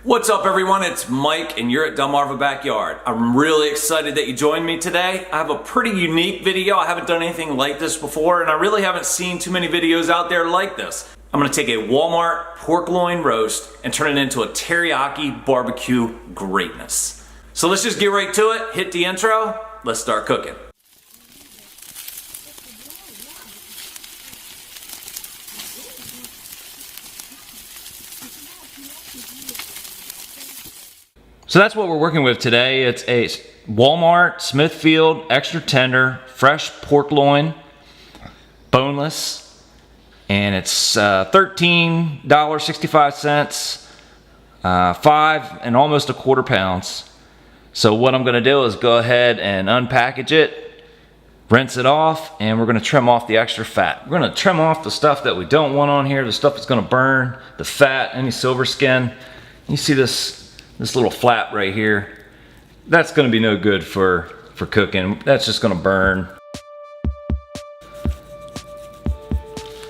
What's up everyone, it's Mike and you're at Delmarva Backyard. I'm really excited that you joined me today. I have a pretty unique video. I haven't done anything like this before and I really haven't seen too many videos out there like this. I'm gonna take a Walmart pork loin roast and turn it into a teriyaki barbecue greatness. So let's just get right to it, hit the intro, let's start cooking. So that's what we're working with today. It's a Walmart Smithfield extra tender fresh pork loin, boneless, and it's $13.65, 5 and almost a quarter pounds. So what I'm gonna do is go ahead and unpackage it, rinse it off, and we're gonna trim off the extra fat. We're gonna trim off the stuff that we don't want on here, the stuff that's gonna burn, the fat, any silver skin. You see this little flap right here, that's gonna be no good for cooking. That's just gonna burn.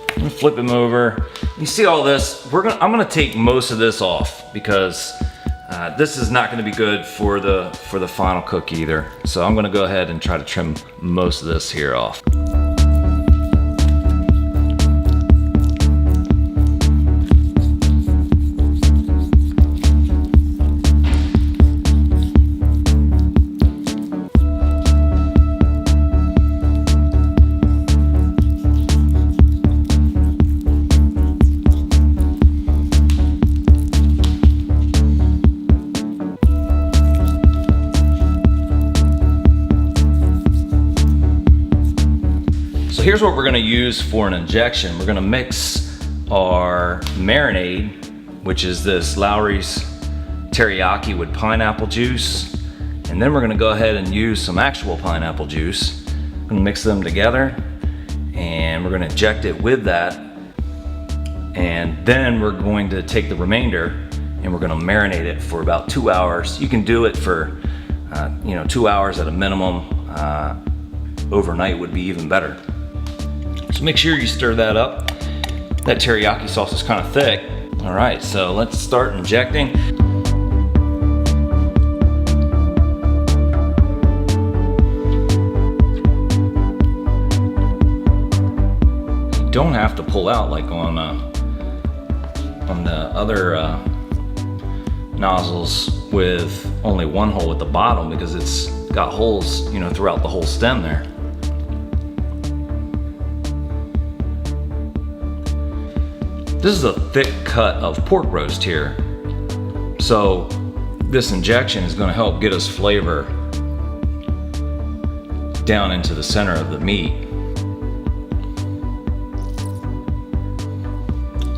I'm gonna flip them over. You see all this, I'm gonna take most of this off because this is not gonna be good for the final cook either. So I'm gonna go ahead and try to trim most of this here off. So here's what we're gonna use for an injection. We're gonna mix our marinade, which is this Lowry's teriyaki with pineapple juice. And then we're gonna go ahead and use some actual pineapple juice. I'm gonna mix them together and we're gonna inject it with that. And then we're going to take the remainder and we're gonna marinate it for about 2 hours. You can do it for 2 hours at a minimum. Overnight would be even better. So make sure you stir that up. That teriyaki sauce is kind of thick. All right, so let's start injecting. You don't have to pull out like on the other nozzles with only one hole at the bottom because it's got holes, throughout the whole stem there. This is a thick cut of pork roast here. So this injection is gonna help get us flavor down into the center of the meat.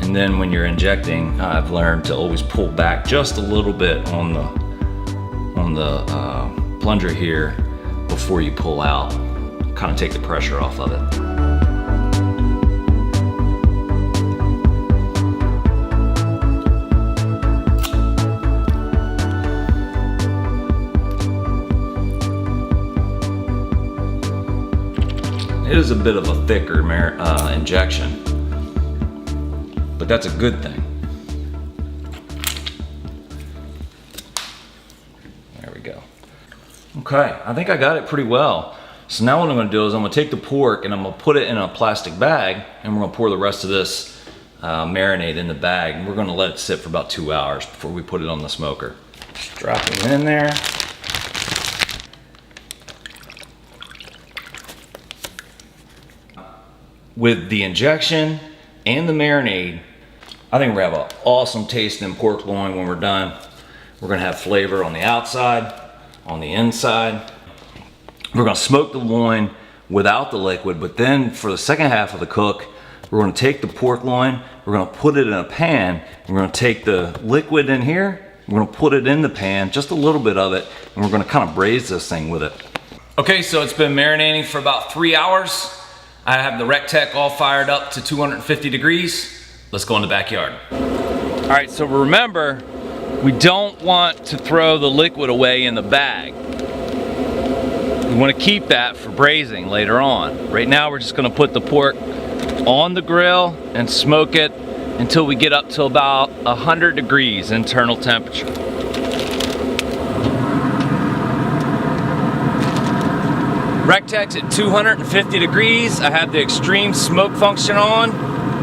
And then when you're injecting, I've learned to always pull back just a little bit on the plunger here before you pull out. Kind of take the pressure off of it. It is a bit of a thicker injection, but that's a good thing. There we go. Okay, I think I got it pretty well. So now what I'm gonna do is I'm gonna take the pork and I'm gonna put it in a plastic bag and we're gonna pour the rest of this marinade in the bag and we're gonna let it sit for about 2 hours before we put it on the smoker. Just drop it in there. With the injection and the marinade, I think we're gonna have an awesome tasting pork loin when we're done. We're gonna have flavor on the outside, on the inside. We're gonna smoke the loin without the liquid, but then for the second half of the cook, we're gonna take the pork loin, we're gonna put it in a pan, we're gonna take the liquid in here, we're gonna put it in the pan, just a little bit of it, and we're gonna kind of braise this thing with it. Okay, so it's been marinating for about 3 hours. I have the Rectech all fired up to 250 degrees. Let's go in the backyard. All right, so remember, we don't want to throw the liquid away in the bag. We want to keep that for braising later on. Right now, we're just gonna put the pork on the grill and smoke it until we get up to about 100 degrees internal temperature. Rectex at 250 degrees. I have the extreme smoke function on,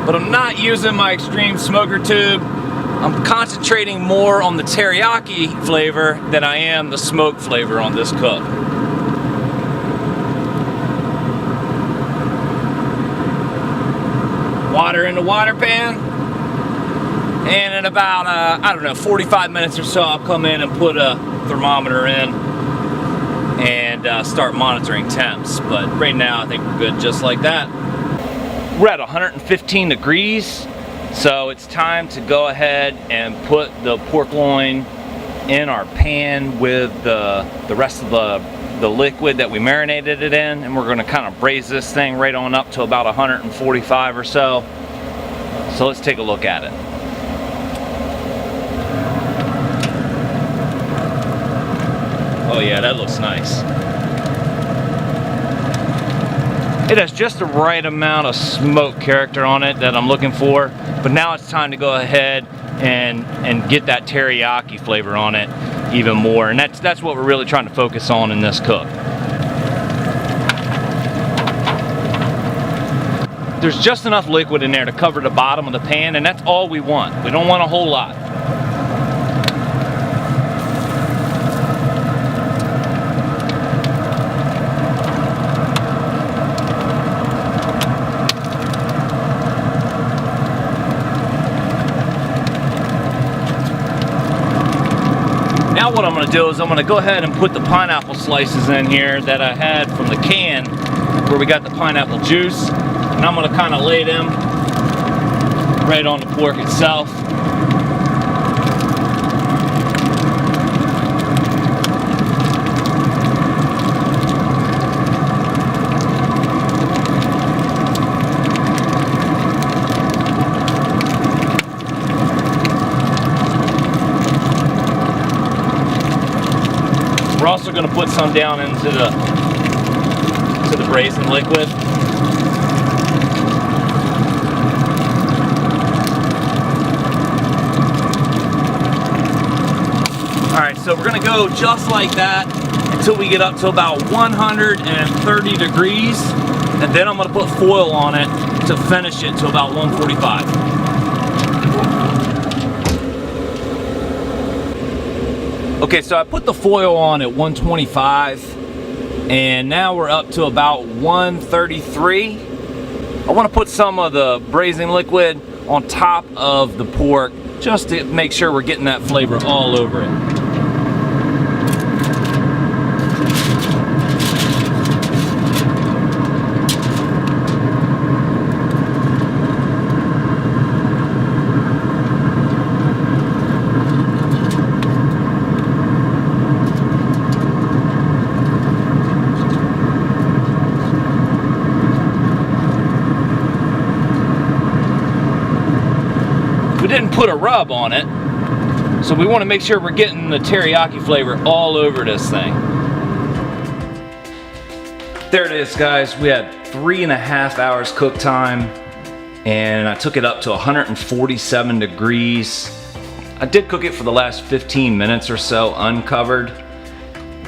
but I'm not using my extreme smoker tube. I'm concentrating more on the teriyaki flavor than I am the smoke flavor on this cook. Water in the water pan, and in about I don't know, 45 minutes or so, I'll come in and put a thermometer in and start monitoring temps. But right now I think we're good just like that. We're at 115 degrees, so it's time to go ahead and put the pork loin in our pan with the rest of the liquid that we marinated it in, and we're going to kind of braise this thing right on up to about 145 or so. So let's take a look at it. Oh yeah, that looks nice. It has just the right amount of smoke character on it that I'm looking for, but now it's time to go ahead and get that teriyaki flavor on it even more, and that's what we're really trying to focus on in this cook. There's just enough liquid in there to cover the bottom of the pan, and that's all we want. We don't want a whole lot. Now what I'm going to do is I'm going to go ahead and put the pineapple slices in here that I had from the can where we got the pineapple juice, and I'm going to kind of lay them right on the pork itself. We're also going to put some down into the braising liquid. Alright, so we're going to go just like that until we get up to about 130 degrees, and then I'm going to put foil on it to finish it to about 145. Okay, so I put the foil on at 125, and now we're up to about 133. I want to put some of the braising liquid on top of the pork just to make sure we're getting that flavor all over it. We didn't put a rub on it, so we want to make sure we're getting the teriyaki flavor all over this thing. There it is, guys. We had 3.5 hours cook time, and I took it up to 147 degrees. I did cook it for the last 15 minutes or so uncovered,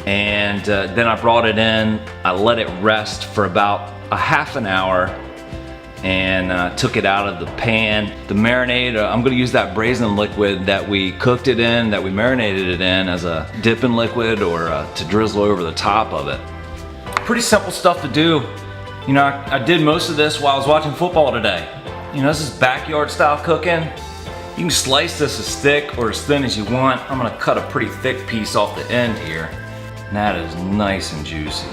and then I brought it in. I let it rest for about a half an hour, and took it out of the pan. The marinade, I'm gonna use that braising liquid that we cooked it in, that we marinated it in, as a dipping liquid or to drizzle over the top of it. Pretty simple stuff to do. You know, I did most of this while I was watching football today. You know, this is backyard style cooking. You can slice this as thick or as thin as you want. I'm gonna cut a pretty thick piece off the end here. And that is nice and juicy.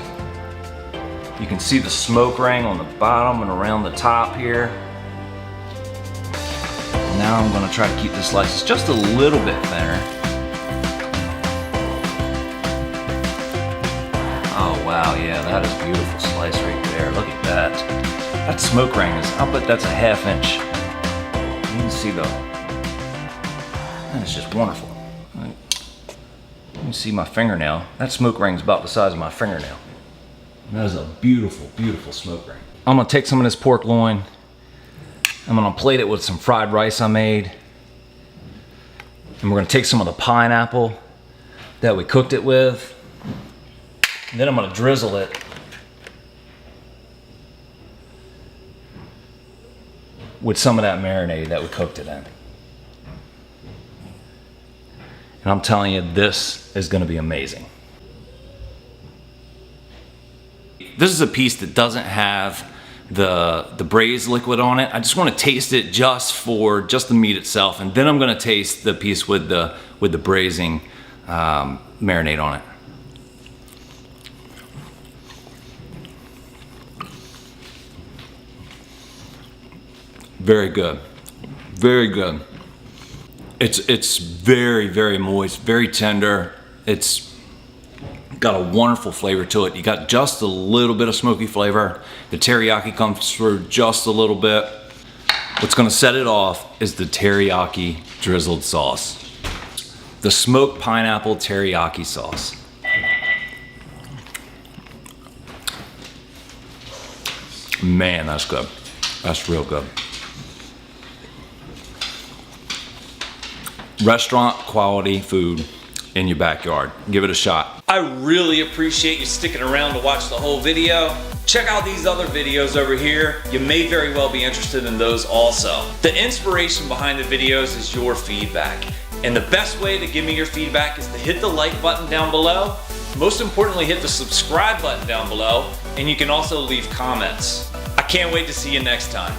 You can see the smoke ring on the bottom and around the top here. Now I'm going to try to keep the slices just a little bit thinner. Oh wow, yeah, that is a beautiful slice right there. Look at that. That smoke ring is, I'll bet that's a 1/2 inch. You can see that is just wonderful. You can see my fingernail. That smoke ring is about the size of my fingernail. That is a beautiful, beautiful smoke ring. I'm gonna take some of this pork loin. I'm gonna plate it with some fried rice I made. And we're gonna take some of the pineapple that we cooked it with. And then I'm gonna drizzle it with some of that marinade that we cooked it in. And I'm telling you, this is gonna be amazing. This is a piece that doesn't have the braised liquid on it. I just want to taste it just the meat itself, and then I'm going to taste the piece with the braising marinade on it. Very good, very good. It's very, very moist, very tender. It's got a wonderful flavor to it. You got just a little bit of smoky flavor. The teriyaki comes through just a little bit. What's gonna set it off is the teriyaki drizzled sauce. The smoked pineapple teriyaki sauce. Man, that's good. That's real good. Restaurant quality food in your backyard. Give it a shot. I really appreciate you sticking around to watch the whole video. Check out these other videos over here. You may very well be interested in those also. The inspiration behind the videos is your feedback. And the best way to give me your feedback is to hit the like button down below. Most importantly, hit the subscribe button down below. And you can also leave comments. I can't wait to see you next time.